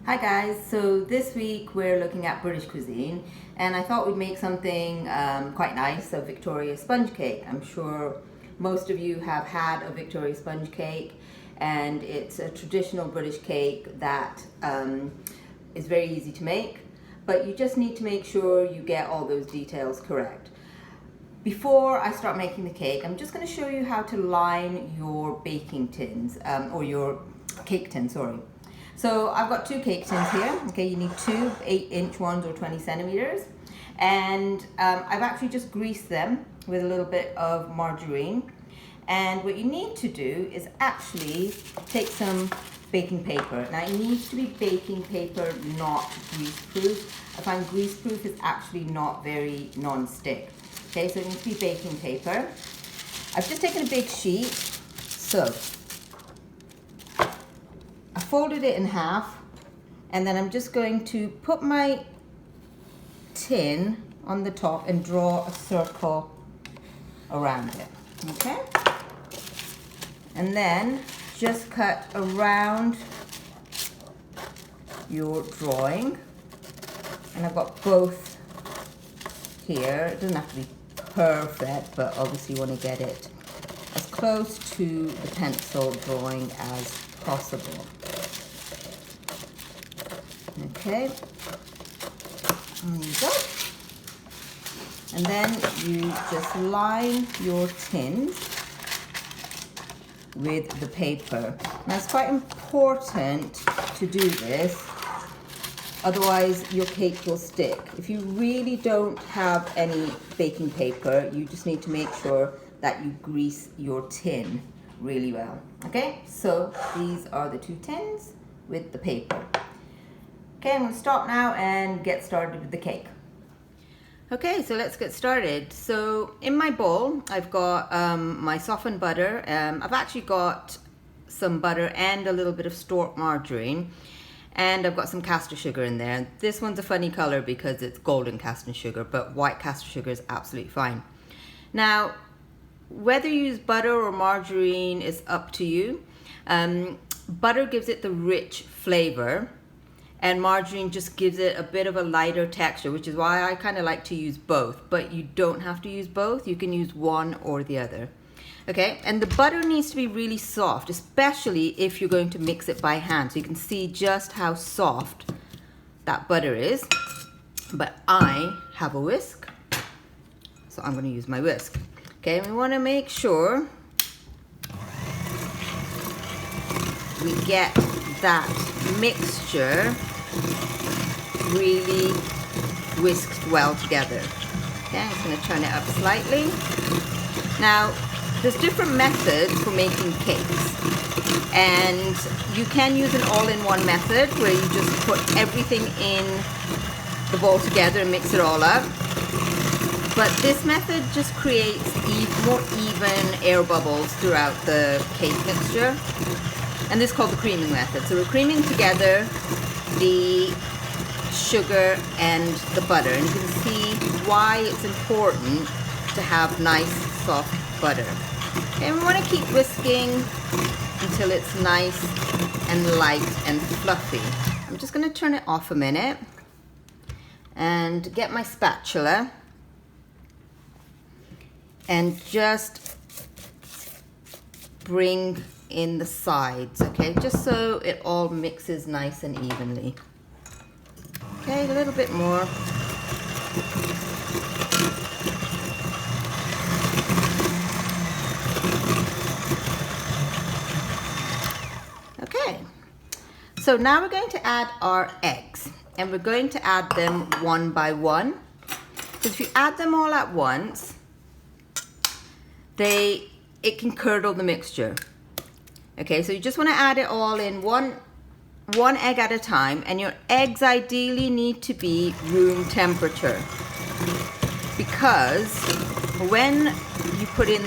Hi guys, so this week we're looking at British cuisine and I thought we'd make something quite nice, a Victoria sponge cake. I'm sure most of you have had a Victoria sponge cake and it's a traditional British cake that is very easy to make, but you just need to make sure you get all those details correct. Before I start making the cake, I'm just going to show you how to line your baking tins, or your cake tin, sorry. So I've got two cake tins here. Okay, you need two 8-inch ones or 20 centimeters. And I've actually just greased them with a little bit of margarine. And what you need to do is actually take some baking paper. Now it needs to be baking paper, not grease-proof. I find grease-proof is actually not very non-stick. Okay, so it needs to be baking paper. I've just taken a big sheet. So I folded it in half, and then I'm just going to put my tin on the top and draw a circle around it, okay? And then just cut around your drawing, and I've got both here. It doesn't have to be perfect, but obviously you want to get it as close to the pencil drawing as possible. Okay, there you go. And then you just line your tins with the paper. Now it's quite important to do this, otherwise your cake will stick. If you really don't have any baking paper, you just need to make sure that you grease your tin really well. Okay, so these are the two tins with the paper. Okay, I'm going to stop now and get started with the cake. Okay, so let's get started. So in my bowl, I've got my softened butter. I've actually got some butter and a little bit of stork margarine. And I've got some caster sugar in there. This one's a funny color because it's golden caster sugar, but white caster sugar is absolutely fine. Now, whether you use butter or margarine is up to you. Butter gives it the rich flavor, and margarine just gives it a bit of a lighter texture, which is why I kind of like to use both, but you don't have to use both. You can use one or the other. Okay, and the butter needs to be really soft, especially if you're going to mix it by hand. So you can see just how soft that butter is. But I have a whisk, so I'm going to use my whisk. Okay, we want to make sure we get that mixture really whisked well together. Okay, I'm just going to turn it up slightly. Now, there's different methods for making cakes, and you can use an all-in-one method where you just put everything in the bowl together and mix it all up. But this method just creates more even air bubbles throughout the cake mixture. And this is called the creaming method. So we're creaming together the sugar and the butter. And you can see why it's important to have nice, soft butter. And we want to keep whisking until it's nice and light and fluffy. I'm just going to turn it off a minute and get my spatula and just bring in the sides, okay, just so it all mixes nice and evenly. Okay, a little bit more. Okay, so now we're going to add our eggs, and we're going to add them one by one, because if you add them all at once, it can curdle the mixture. Okay, so you just want to add it all in one egg at a time, and your eggs ideally need to be room temperature, because when you put in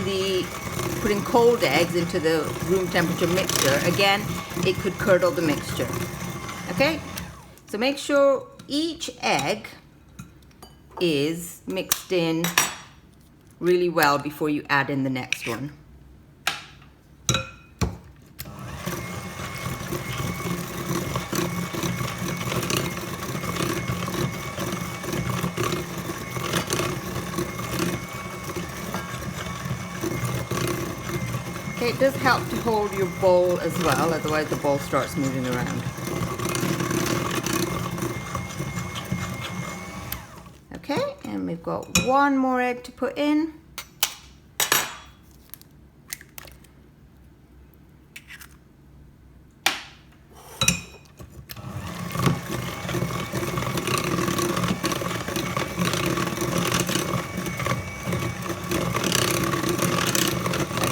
cold eggs into the room temperature mixture, again, it could curdle the mixture. Okay, so make sure each egg is mixed in really well before you add in the next one. does help to hold your bowl as well, otherwise the bowl starts moving around. Okay, and we've got one more egg to put in.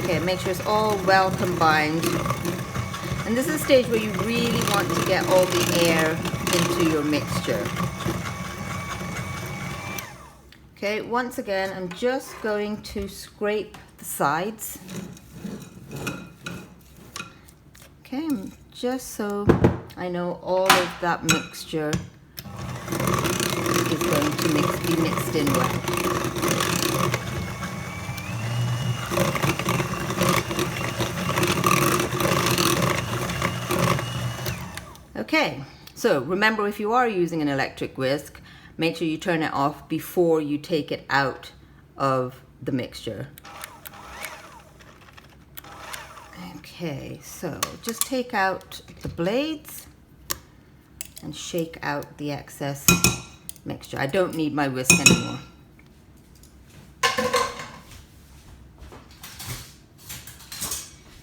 Okay, make sure it's all well combined. And this is a stage where you really want to get all the air into your mixture. Okay, once again, I'm just going to scrape the sides. Okay, just so I know all of that mixture is going to be mixed in well. Okay, so remember, if you are using an electric whisk, make sure you turn it off before you take it out of the mixture. Okay, so just take out the blades and shake out the excess mixture. I don't need my whisk anymore.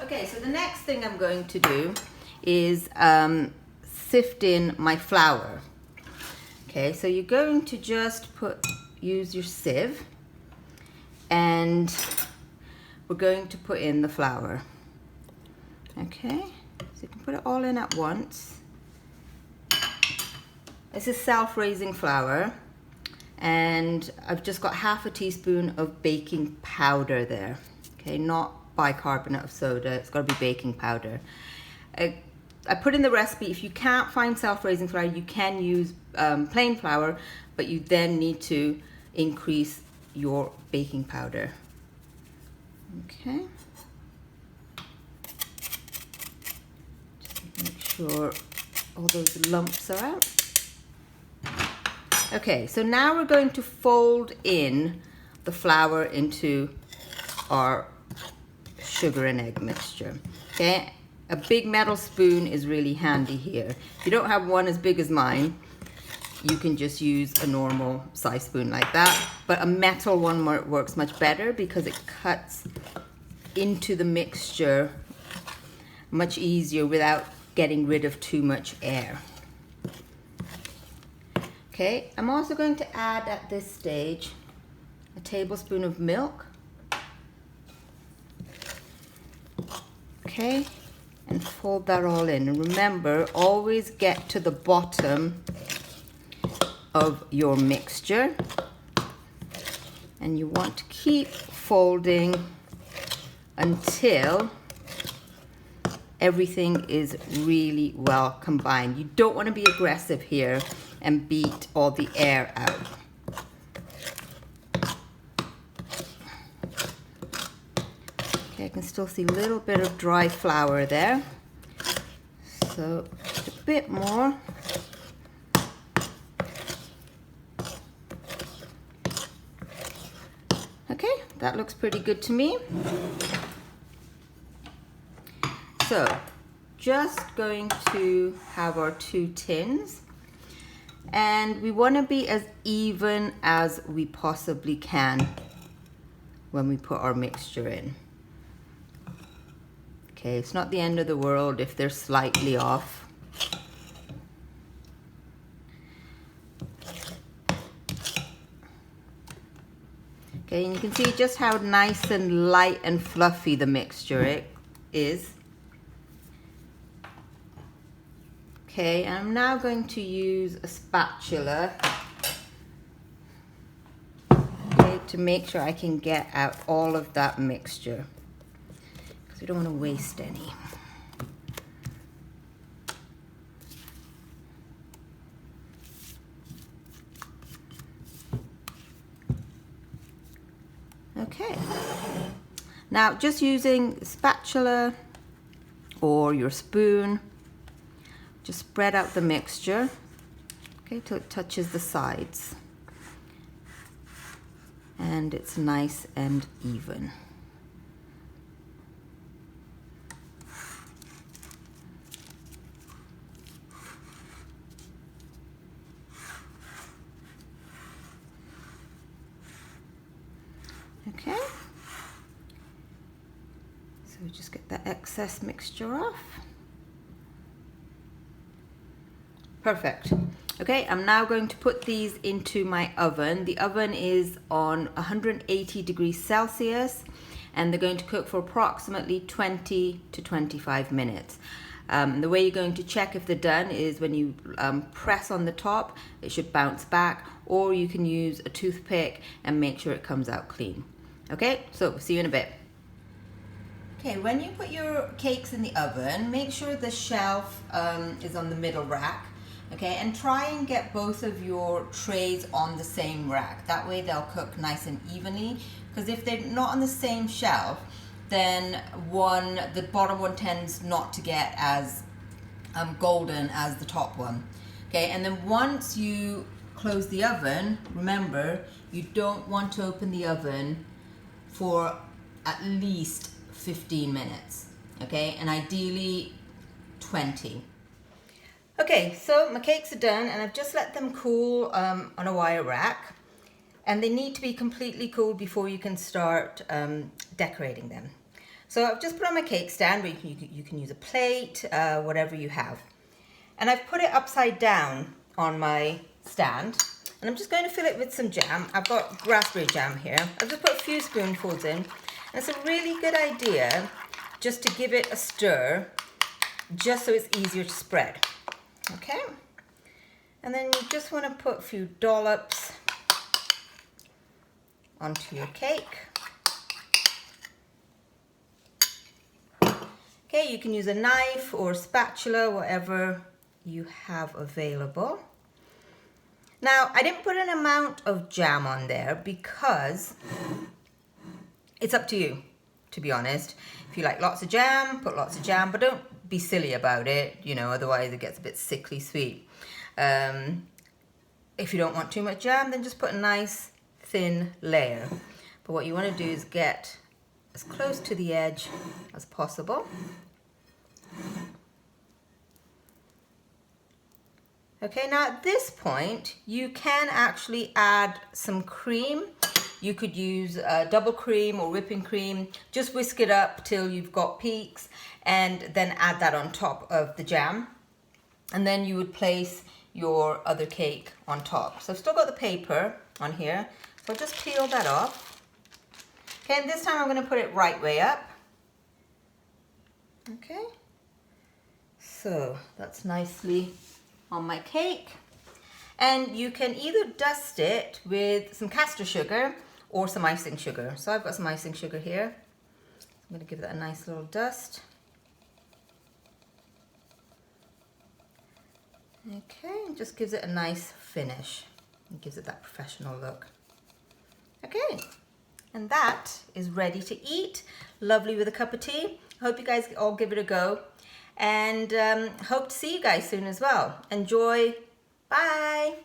Okay, so the next thing I'm going to do is sift in my flour. Okay, so you're going to just use your sieve, and we're going to put in the flour. Okay, so you can put it all in at once. This is self-raising flour, and I've just got half a teaspoon of baking powder there. Okay, not bicarbonate of soda, it's got to be baking powder. I put in the recipe, if you can't find self-raising flour, you can use plain flour, but you then need to increase your baking powder. Okay. Just make sure all those lumps are out. Okay, so now we're going to fold in the flour into our sugar and egg mixture. Okay. A big metal spoon is really handy here. If you don't have one as big as mine, you can just use a normal size spoon like that. But a metal one works much better because it cuts into the mixture much easier without getting rid of too much air. Okay, I'm also going to add at this stage a tablespoon of milk. Okay. And fold that all in. And remember, always get to the bottom of your mixture. And you want to keep folding until everything is really well combined. You don't want to be aggressive here and beat all the air out. Okay, I can still see a little bit of dry flour there. So just a bit more. Okay, that looks pretty good to me. So just going to have our 2 tins, and we want to be as even as we possibly can when we put our mixture in. Okay, it's not the end of the world if they're slightly off. Okay, and you can see just how nice and light and fluffy the mixture is. Okay, and I'm now going to use a spatula, okay, to make sure I can get out all of that mixture, because we don't want to waste any. Okay, now just using a spatula or your spoon, just spread out the mixture, okay, till it touches the sides and it's nice and even. So just get that excess mixture off. Perfect. Okay, I'm now going to put these into my oven. The oven is on 180 degrees Celsius and they're going to cook for approximately 20 to 25 minutes. The way you're going to check if they're done is when you press on the top, it should bounce back, or you can use a toothpick and make sure it comes out clean. Okay, so see you in a bit. Okay, when you put your cakes in the oven, make sure the shelf is on the middle rack. Okay, and try and get both of your trays on the same rack. That way they'll cook nice and evenly, because if they're not on the same shelf, then the bottom one tends not to get as golden as the top one. Okay, and then once you close the oven, remember, you don't want to open the oven for at least 15 minutes, okay, and ideally 20. Okay, so my cakes are done and I've just let them cool on a wire rack, and they need to be completely cool before you can start decorating them. So I've just put on my cake stand, where you can use a plate, whatever you have. And I've put it upside down on my stand, and I'm just going to fill it with some jam. I've got raspberry jam here. I've just put a few spoonfuls in, and it's a really good idea just to give it a stir, just so it's easier to spread. Okay, and then you just want to put a few dollops onto your cake. Okay, you can use a knife or a spatula, whatever you have available. Now, I didn't put an amount of jam on there because it's up to you, to be honest. If you like lots of jam, put lots of jam, but don't be silly about it, you know, otherwise it gets a bit sickly sweet. If you don't want too much jam, then just put a nice thin layer. But what you want to do is get as close to the edge as possible. Okay, now at this point, you can actually add some cream. You could use double cream or whipping cream. Just whisk it up till you've got peaks, and then add that on top of the jam. And then you would place your other cake on top. So I've still got the paper on here, so I'll just peel that off. Okay, and this time I'm going to put it right way up. Okay, so that's nicely on my cake. And you can either dust it with some caster sugar or some icing sugar. So I've got some icing sugar here. I'm going to give that a nice little dust. Okay, just gives it a nice finish. It gives it that professional look. Okay, and that is ready to eat. Lovely with a cup of tea. I hope you guys all give it a go. And hope to see you guys soon as well. Enjoy. Bye.